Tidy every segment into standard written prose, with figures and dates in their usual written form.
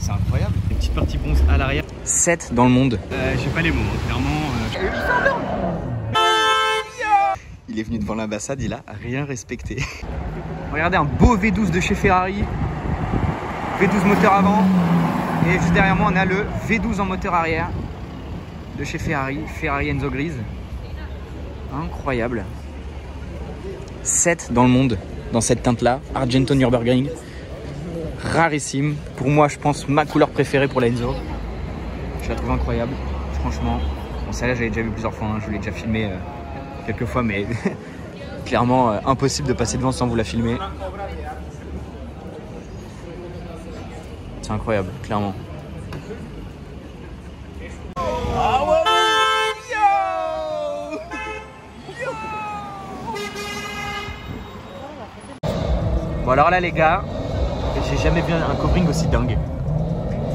c'est incroyable. Les petites parties bronze à l'arrière. 7 dans le monde. J'ai pas les mots, hein. Clairement. Il est venu devant l'ambassade, il a rien respecté. Regardez un beau V12 de chez Ferrari. V12 moteur avant. Et juste derrière moi, on a le V12 en moteur arrière de chez Ferrari. Ferrari Enzo Grise. Incroyable. 7 dans le monde, dans cette teinte-là. Argento Nürburgring. Rarissime. Pour moi, je pense ma couleur préférée pour la Enzo. Je la trouve incroyable. Franchement. Bon, celle-là, j'avais déjà vu plusieurs fois. Hein. Je vous l'ai déjà filmé quelques fois, mais clairement, impossible de passer devant sans vous la filmer. C'est incroyable, clairement. Bon alors là les gars, j'ai jamais vu un covering aussi dingue.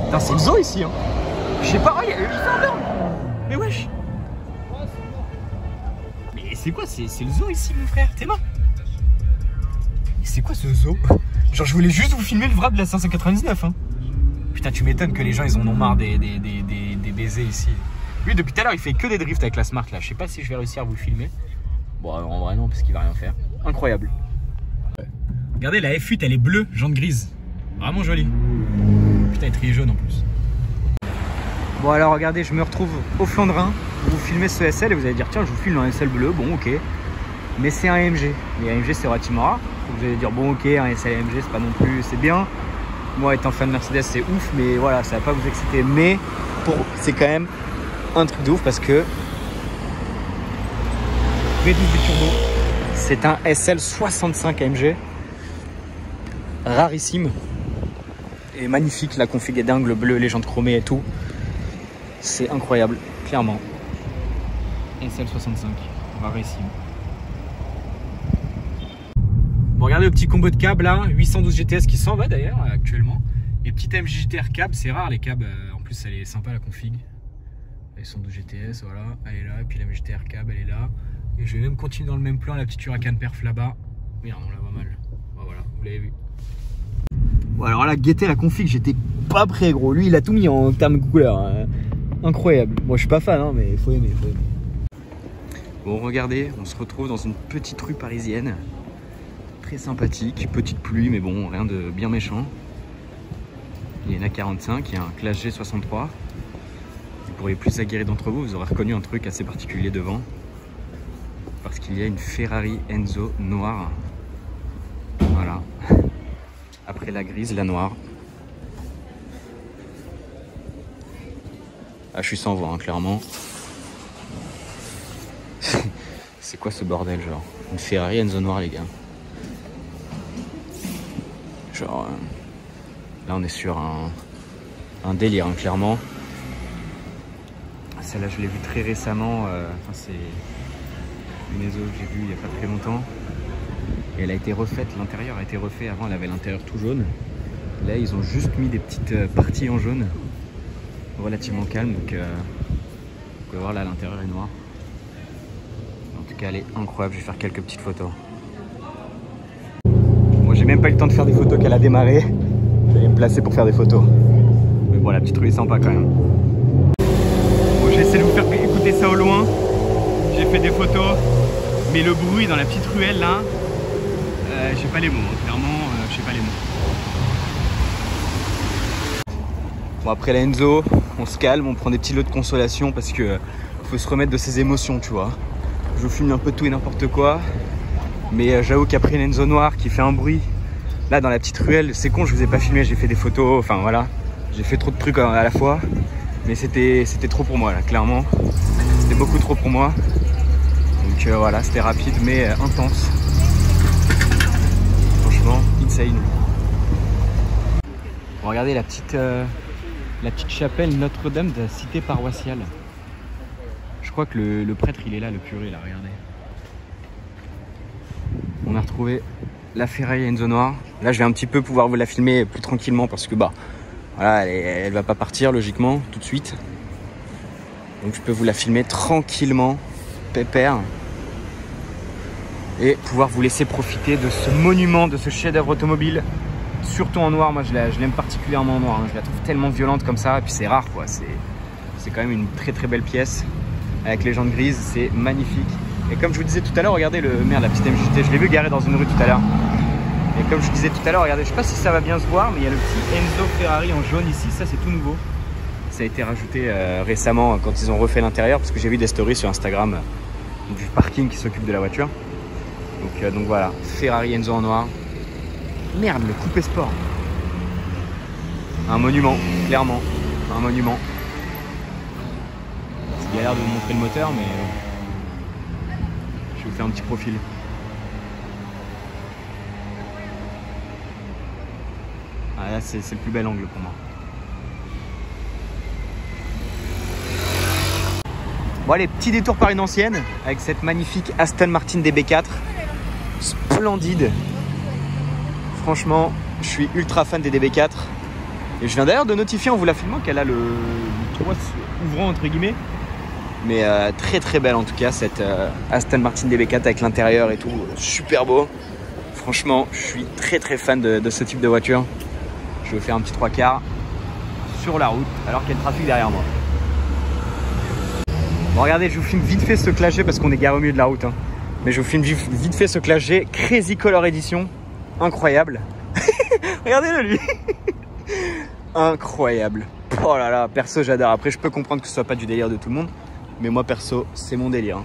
Putain c'est le zoo ici hein. Je sais pas, oh, il fait un burn. Mais wesh. Mais c'est quoi, c'est le zoo ici mon frère, t'es mort. C'est quoi ce zoo? Genre je voulais juste vous filmer le wrap de la 599 hein. Putain tu m'étonnes que les gens ils en ont marre des baisers ici. Lui depuis tout à l'heure il fait que des drifts avec la Smart là. Je sais pas si je vais réussir à vous le filmer. Bon en vrai non parce qu'il va rien faire. Incroyable. Regardez la F8 elle est bleue, jante grise. Vraiment jolie. Putain étrier jaune en plus. Bon alors regardez je me retrouve au flanc de Rhin. Vous filmez ce SL et vous allez dire tiens je vous filme un SL bleu. Bon ok. Mais c'est un AMG. Et AMG c'est relativement rare. Donc vous allez dire bon ok un SL AMG c'est pas non plus, c'est bien. Moi étant fan de Mercedes c'est ouf mais voilà ça va pas vous exciter. Mais c'est quand même un truc de ouf parce que V12 turbo c'est un SL 65 AMG. Rarissime. Et magnifique, la config est dingue, le bleu, les jantes chromées et tout. C'est incroyable, clairement. SL65, rarissime. Bon, regardez le petit combo de câbles là, 812 GTS qui s'en va d'ailleurs actuellement. Et petite MG GTR cab, c'est rare les cabs, en plus elle est sympa la config. Les 112 GTS, voilà, elle est là, et puis la MG GTR cab, elle est là. Et je vais même continuer dans le même plan, la petite Huracan perf là-bas. Merde, on la voit mal. Bon, voilà, vous l'avez vu. Bon, alors là, guettez la config, j'étais pas prêt gros. Lui, il a tout mis en termes de couleur. Hein. Incroyable. Moi, je suis pas fan, hein, mais il faut aimer, Bon, regardez, on se retrouve dans une petite rue parisienne. Très sympathique, petite pluie, mais bon, rien de bien méchant. Il y a une A45, il y a un Classe G63. Et pour les plus aguerris d'entre vous, vous aurez reconnu un truc assez particulier devant. Parce qu'il y a une Ferrari Enzo noire. Voilà. Après la grise, la noire. Ah, je suis sans voix, hein, clairement. C'est quoi ce bordel, genre? Une Ferrari Enzo noire, les gars. Genre... là, on est sur un délire, hein, clairement. Celle-là, je l'ai vue très récemment. C'est une Enzo que j'ai vue il n'y a pas très longtemps. Et elle a été refaite, l'intérieur a été refait. Avant, elle avait l'intérieur tout jaune. Là, ils ont juste mis des petites parties en jaune. Relativement calme. Donc, vous pouvez voir là, l'intérieur est noir. En tout cas, elle est incroyable. Je vais faire quelques petites photos. Moi, j'ai même pas eu le temps de faire des photos qu'elle a démarré. Je vais me placer pour faire des photos. Mais bon, la petite rue est sympa quand même. Bon, j'ai essayé de vous faire écouter ça au loin. J'ai fait des photos. Mais le bruit dans la petite ruelle là, j'ai pas les mots, hein. Clairement, je sais pas les mots. Bon, après la Enzo, on se calme, on prend des petits lots de consolation parce que faut se remettre de ses émotions, tu vois. Je vous filme un peu tout et n'importe quoi, mais j'avoue qu'après une Enzo noire qui fait un bruit, là dans la petite ruelle, c'est con, je vous ai pas filmé, j'ai fait des photos, enfin voilà, j'ai fait trop de trucs à la fois, mais c'était trop pour moi là, clairement. C'était beaucoup trop pour moi. Donc voilà, c'était rapide mais intense. Franchement, insane. Bon, regardez la petite chapelle Notre-Dame de la cité paroissiale. Je crois que le prêtre il est là, le curé là, regardez. On a retrouvé la Ferrari Enzo noire. Là je vais un petit peu pouvoir vous la filmer plus tranquillement parce que bah voilà, elle va pas partir logiquement tout de suite. Donc je peux vous la filmer tranquillement, pépère. Et pouvoir vous laisser profiter de ce monument, de ce chef-d'œuvre automobile surtout en noir. Moi je l'aime particulièrement en noir, hein. Je la trouve tellement violente comme ça, et puis c'est rare quoi, c'est quand même une très très belle pièce avec les jantes grises, c'est magnifique. Et comme je vous disais tout à l'heure, regardez la petite MJT, je l'ai vu garé dans une rue tout à l'heure. Et comme je disais tout à l'heure, regardez, je sais pas si ça va bien se voir, mais il y a le petit Enzo Ferrari en jaune ici, ça c'est tout nouveau. Ça a été rajouté récemment quand ils ont refait l'intérieur, parce que j'ai vu des stories sur Instagram du parking qui s'occupe de la voiture. Donc voilà, Ferrari Enzo en noir. Merde, le coupé sport. Un monument, clairement, un monument. C'est galère de vous montrer le moteur, mais je vais vous faire un petit profil. Ah, là, c'est le plus bel angle pour moi. Bon allez, petit détour par une ancienne avec cette magnifique Aston Martin DB4. Splendide. Franchement, je suis ultra fan des DB4. Et je viens d'ailleurs de notifier en vous la filmant qu'elle a le toit ouvrant entre guillemets. Mais très très belle en tout cas cette Aston Martin DB4 avec l'intérieur et tout. Super beau. Franchement, je suis très très fan de ce type de voiture. Je vais faire un petit 3/4 sur la route alors qu'il y a le trafic derrière moi. Bon regardez, je vous filme vite fait ce Clash G parce qu'on est garé au milieu de la route. Hein. Mais je vous filme vite fait ce Clash G Crazy Color Edition. Incroyable. Regardez-le lui. Incroyable. Oh là là, perso j'adore. Après je peux comprendre que ce soit pas du délire de tout le monde. Mais moi perso, c'est mon délire.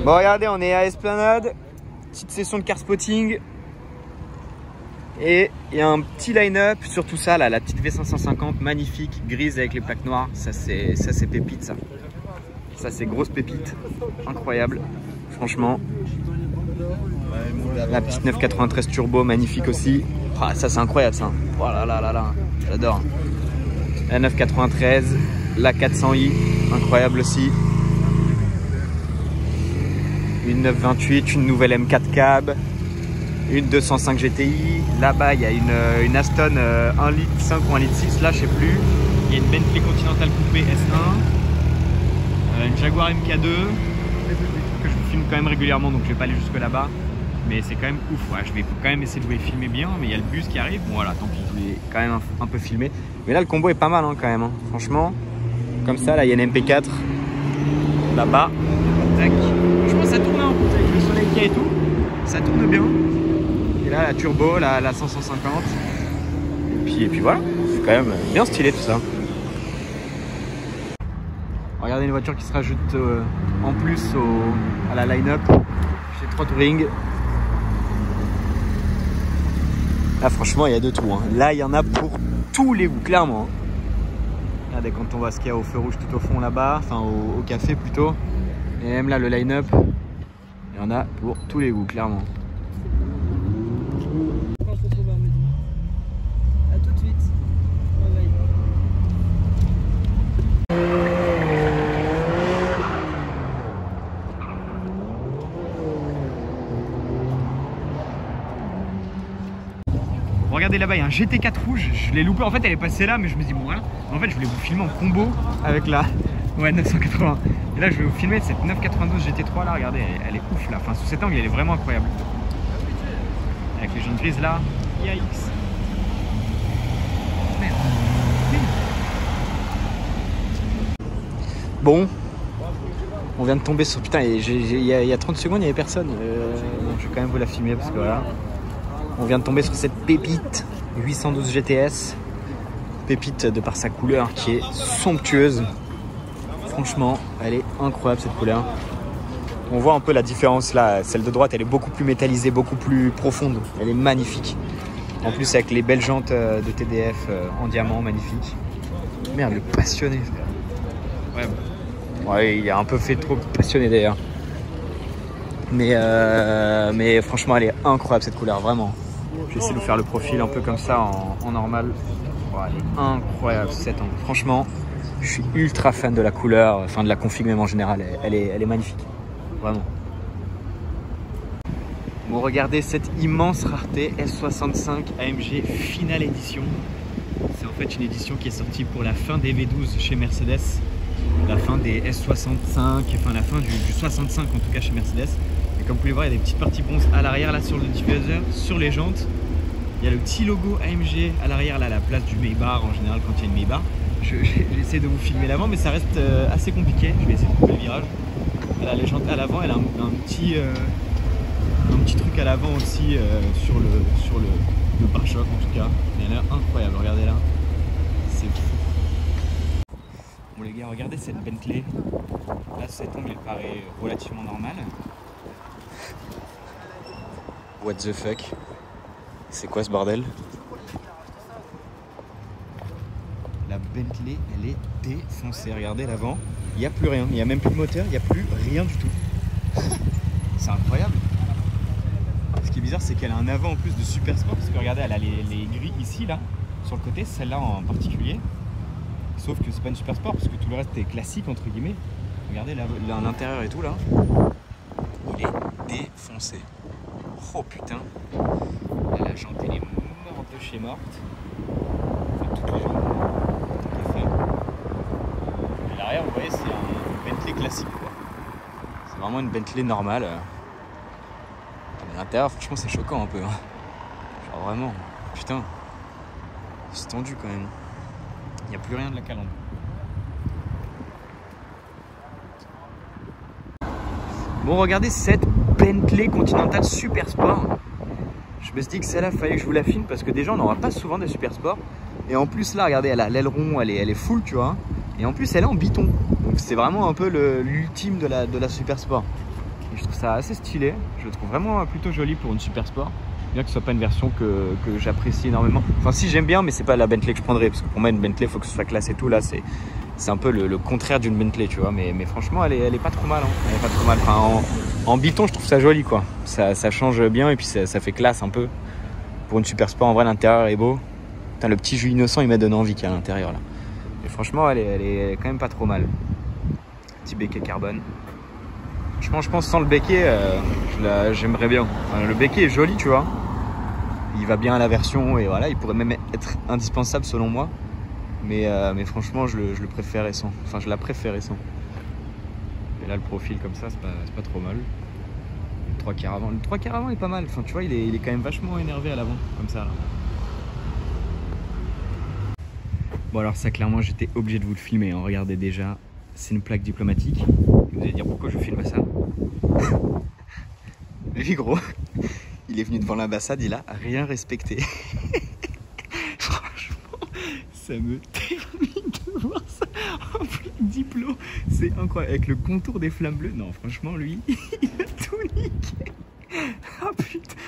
Bon regardez, on est à Esplanade. Petite session de car spotting. Et il y a un petit line-up sur tout ça là, la petite V550 magnifique, grise avec les plaques noires. Ça c'est pépite ça. Ça c'est grosse pépite. Incroyable. Franchement. La petite 993 turbo magnifique aussi. Ah, ça c'est incroyable ça. Oh là là là là. J'adore. La 993, la 400i, incroyable aussi. Une 928, une nouvelle M4 cab, une 205 GTI. Là-bas, il y a une Aston 1 litre 5 ou 1 litre 6, là je sais plus. Il y a une Bentley Continental Coupé S1, une Jaguar MK2, que je vous filme quand même régulièrement, donc je vais pas aller jusque là-bas. Mais c'est quand même ouf, ouais. Je vais quand même essayer de vous les filmer bien, mais il y a le bus qui arrive. Bon voilà, tant pis, je voulais quand même un peu filmer. Mais là, le combo est pas mal hein, quand même. Hein. Franchement, comme ça, là, il y a une MP4 là-bas. Tac. Franchement, ça tourne hein, avec le soleil qu'il y a et tout. Ça tourne bien. Et là, la turbo, la 550. Et puis voilà, c'est quand même bien stylé tout ça. Regardez une voiture qui se rajoute en plus à la line-up chez 3 Touring. Là franchement il y a de tout hein. Là il y en a pour tous les goûts clairement. Regardez quand on voit ce qu'il y a au feu rouge tout au fond là-bas, enfin au café plutôt. Et même là le line-up, il y en a pour tous les goûts clairement. Quand on se retrouve à midi. A tout de suite. Bye bye. Regardez là-bas, il y a un GT4 rouge, je l'ai loupé, en fait elle est passée là, mais je me dis bon voilà. En fait je voulais vous filmer en combo avec la 980. Et là je vais vous filmer cette 992 GT3 là, regardez, elle est ouf là, enfin sous cet angle elle est vraiment incroyable. Avec les jantes grises là, yikes. Merde. Bon, on vient de tomber sur, putain, il y a 30 secondes il n'y avait personne, je vais quand même vous la filmer parce que voilà. On vient de tomber sur cette pépite 812 GTS. Pépite de par sa couleur qui est somptueuse. Franchement, elle est incroyable cette couleur. On voit un peu la différence là. Celle de droite, elle est beaucoup plus métallisée, beaucoup plus profonde. Elle est magnifique. En plus avec les belles jantes de TDF en diamant, magnifique. Merde, le passionné. Ouais, il a un peu fait trop passionné d'ailleurs. Mais franchement, elle est incroyable cette couleur, vraiment. Je vais essayer de vous faire le profil un peu comme ça en normal. Ouais, elle est incroyable cette angle. Franchement, je suis ultra fan de la couleur, enfin de la config même en général. Elle est magnifique, vraiment. Bon, regardez cette immense rareté S65 AMG Finale Edition. C'est en fait une édition qui est sortie pour la fin des V12 chez Mercedes. La fin des S65, enfin la fin du 65 en tout cas chez Mercedes. Et comme vous pouvez voir, il y a des petites parties bronze à l'arrière là sur le diffuseur, sur les jantes. Il y a le petit logo AMG à l'arrière là, à la place du Maybach en général quand il y a une Maybach. J'essaie de vous filmer l'avant, mais ça reste assez compliqué. Je vais essayer de couper le virage. Là, les jantes à l'avant, elle a un petit truc à l'avant aussi sur le pare-choc en tout cas. Il a l'air incroyable, regardez là. C'est fou. Bon les gars, regardez cette Bentley. Là cet angle il paraît relativement normal. What the fuck? C'est quoi ce bordel? La Bentley elle est défoncée, regardez l'avant. Il n'y a plus rien, il n'y a même plus de moteur, il n'y a plus rien du tout. C'est incroyable. Ce qui est bizarre, c'est qu'elle a un avant en plus de super sport, parce que regardez, elle a les grilles ici, là, sur le côté, celle-là en particulier. Sauf que c'est pas une super sport, parce que tout le reste est classique, entre guillemets. Regardez l'intérieur et tout, là. Il est défoncé. Oh putain. Là, la jante, elle est morte de chez morte. Enfin, toutes les jantes. Tant qu'à faire. Et l'arrière, vous voyez, c'est un Bentley classique, quoi. C'est vraiment une Bentley normale. À l'intérieur, franchement, c'est choquant un peu. Hein. Genre vraiment, putain, c'est tendu quand même. Il n'y a plus rien de la calandre. Bon, regardez cette Bentley Continental Super Sport. Je me suis dit que celle-là, fallait que je vous la filme parce que déjà, on n'aura pas souvent des Super Sport. Et en plus, là, regardez, elle a l'aileron, elle est full, tu vois. Et en plus, elle est en biton. Donc, c'est vraiment un peu l'ultime de la Super Sport. Et je trouve ça assez stylé, je le trouve vraiment plutôt joli pour une Super Sport. Bien que ce soit pas une version que j'apprécie énormément. Enfin si j'aime bien, mais c'est pas la Bentley que je prendrais. Parce que pour moi une Bentley, il faut que ce soit classe et tout. Là c'est un peu le contraire d'une Bentley, tu vois. Mais franchement elle est pas trop mal. Hein. Elle est pas trop mal. Enfin, en biton je trouve ça joli quoi. Ça change bien et puis ça fait classe un peu. Pour une Super Sport, en vrai l'intérieur est beau. Putain, le petit jus innocent il m'a donné envie qu'il y a à l'intérieur là. Et franchement elle est quand même pas trop mal. Petit béquet carbone. Je pense sans le béquet, j'aimerais bien. Enfin, le béquet est joli, tu vois. Il va bien à la version et voilà, il pourrait même être indispensable selon moi. Mais franchement, je le préférais sans. Enfin, je la préférais sans. Et là, le profil comme ça, c'est pas trop mal. Le 3 quarts avant. Le 3 quarts avant est pas mal. Enfin, tu vois, il est quand même vachement énervé à l'avant, comme ça. Là. Bon, alors ça, clairement, j'étais obligé de vous le filmer. Hein. Regardez déjà, c'est une plaque diplomatique. Vous allez dire pourquoi je filme ça. Lui gros, il est venu devant l'ambassade, il a rien respecté. Franchement, ça me termine de voir ça en plaque diplo. C'est incroyable, avec le contour des flammes bleues. Non, franchement, lui, il